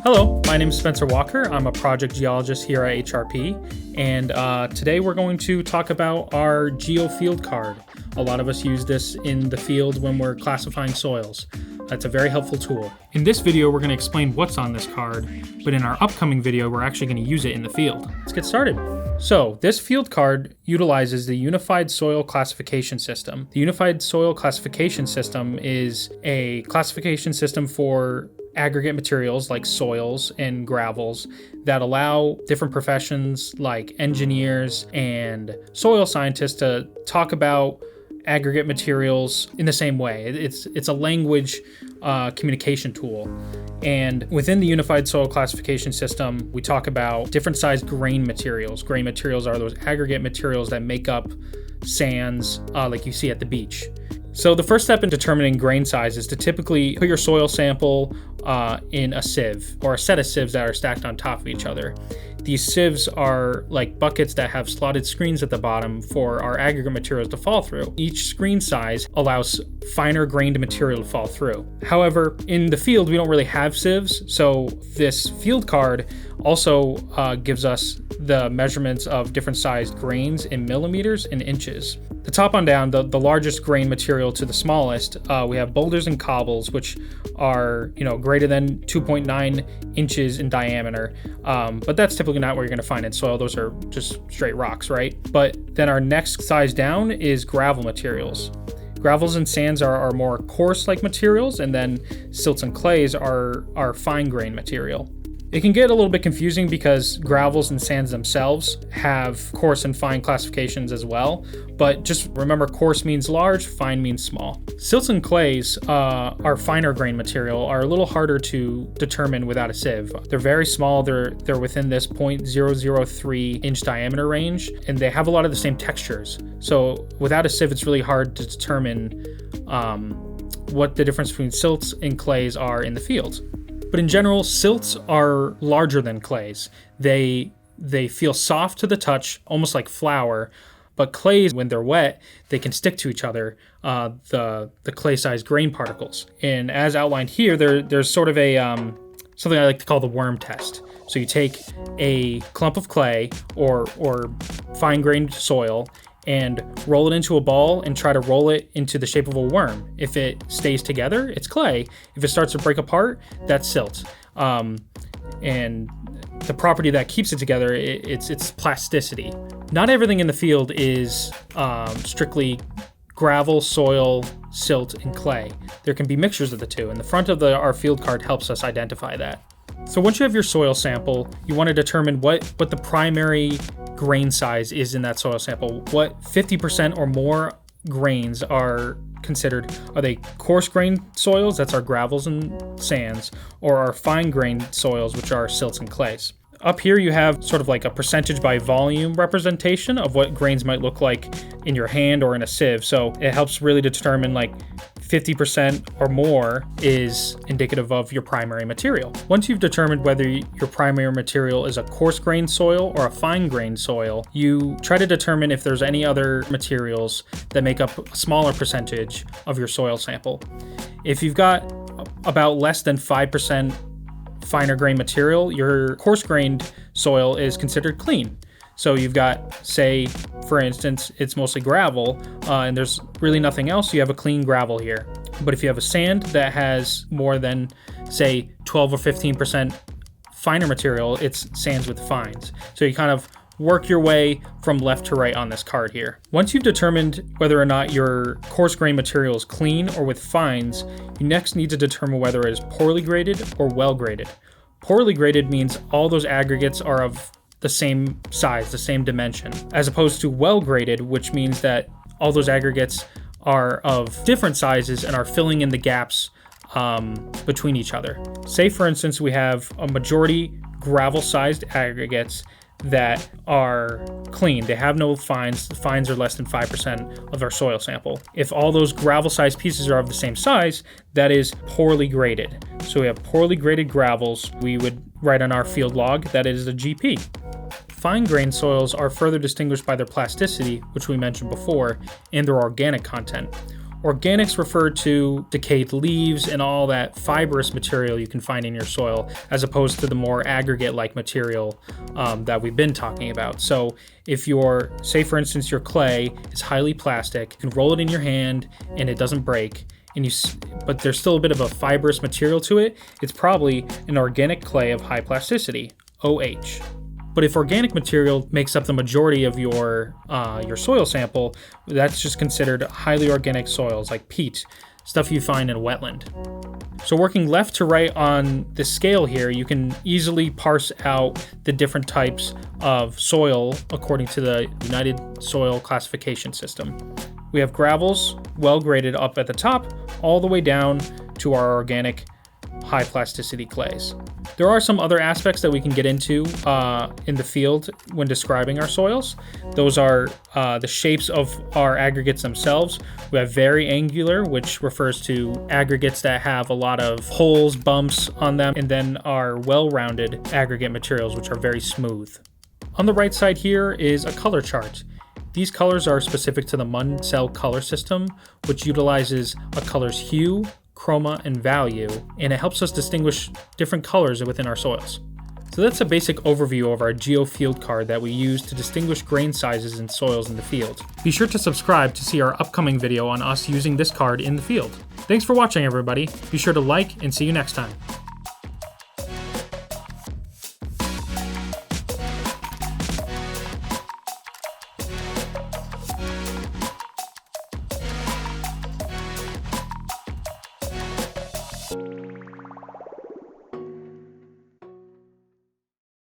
Hello, my name is Spencer Walker. I'm a project geologist here at HRP, and today we're going to talk about our geofield card. A lot of us use this in the field when we're classifying soils. That's a very helpful tool. In this video, we're going to explain what's on this card, but in our upcoming video, we're actually going to use it in the field. Let's get started. So this field card utilizes the Unified Soil Classification System. The Unified Soil Classification System is a classification system for aggregate materials like soils and gravels that allow different professions like engineers and soil scientists to talk about aggregate materials in the same way. It's a language communication tool. And within the Unified Soil Classification System, we talk about different sized grain materials. Grain materials are those aggregate materials that make up sands like you see at the beach. So the first step in determining grain size is to typically put your soil sample in a sieve or a set of sieves that are stacked on top of each other. These sieves are like buckets that have slotted screens at the bottom for our aggregate materials to fall through. Each screen size allows finer grained material to fall through. However, in the field, we don't really have sieves, so this field card also gives us the measurements of different sized grains in millimeters and inches. The top on down, the largest grain material to the smallest, we have boulders and cobbles, which are greater than 2.9 inches in diameter. But that's typically not what you're going to find in soil. Those are just straight rocks, right? But then our next size down is gravel materials. Gravels and sands are more coarse-like materials, and then silts and clays are fine grain material. It can get a little bit confusing because gravels and sands themselves have coarse and fine classifications as well, but just remember coarse means large, fine means small. Silts and clays are finer grain material, are a little harder to determine without a sieve. They're very small, they're within this 0.003 inch diameter range, and they have a lot of the same textures. So without a sieve, it's really hard to determine what the difference between silts and clays are in the field. But in general, silts are larger than clays. They feel soft to the touch, almost like flour, but clays, when they're wet, they can stick to each other, the clay-sized grain particles. And as outlined here, there's sort of a something I like to call the worm test. So you take a clump of clay or fine-grained soil and roll it into a ball and try to roll it into the shape of a worm. If it stays together, it's clay. If it starts to break apart, that's silt. And the property that keeps it together, it's plasticity. Not everything in the field is strictly gravel, soil, silt, and clay. There can be mixtures of the two, and the front of our field card helps us identify that. So once you have your soil sample, you want to determine what the primary grain size is in that soil sample. What 50% or more grains are considered. Are they coarse grain soils, that's our gravels and sands, or are fine grain soils, which are silts and clays? Up here you have sort of like a percentage by volume representation of what grains might look like in your hand or in a sieve. So it helps really determine like 50% or more is indicative of your primary material. Once you've determined whether your primary material is a coarse grain soil or a fine grain soil, you try to determine if there's any other materials that make up a smaller percentage of your soil sample. If you've got about less than 5% finer grain material, your coarse grained soil is considered clean. So you've got, say, for instance, it's mostly gravel, and there's really nothing else, you have a clean gravel here. But if you have a sand that has more than, say, 12 or 15% finer material, it's sands with fines. So you kind of work your way from left to right on this card here. Once you've determined whether or not your coarse grain material is clean or with fines, you next need to determine whether it is poorly graded or well graded. Poorly graded means all those aggregates are of the same size, the same dimension, as opposed to well graded, which means that all those aggregates are of different sizes and are filling in the gaps between each other. Say, for instance, we have a majority gravel-sized aggregates that are clean. They have no fines. The fines are less than 5% of our soil sample. If all those gravel-sized pieces are of the same size, that is poorly graded. So we have poorly graded gravels. We would write on our field log that it is a GP. Fine-grained soils are further distinguished by their plasticity, which we mentioned before, and their organic content. Organics refer to decayed leaves and all that fibrous material you can find in your soil, as opposed to the more aggregate-like material that we've been talking about. So if say for instance, your clay is highly plastic, you can roll it in your hand and it doesn't break, but there's still a bit of a fibrous material to it, it's probably an organic clay of high plasticity, OH. But if organic material makes up the majority of your soil sample, that's just considered highly organic soils like peat, stuff you find in a wetland. So working left to right on the scale here, you can easily parse out the different types of soil according to the United Soil Classification System. We have gravels, well graded up at the top, all the way down to our organic high plasticity clays. There are some other aspects that we can get into in the field when describing our soils. Those are the shapes of our aggregates themselves. We have very angular, which refers to aggregates that have a lot of holes, bumps on them, and then our well-rounded aggregate materials, which are very smooth. On the right side here is a color chart. These colors are specific to the Munsell color system, which utilizes a color's hue, chroma, and value, and it helps us distinguish different colors within our soils. So that's a basic overview of our GeoField card that we use to distinguish grain sizes in soils in the field. Be sure to subscribe to see our upcoming video on us using this card in the field. Thanks for watching, everybody. Be sure to like and see you next time.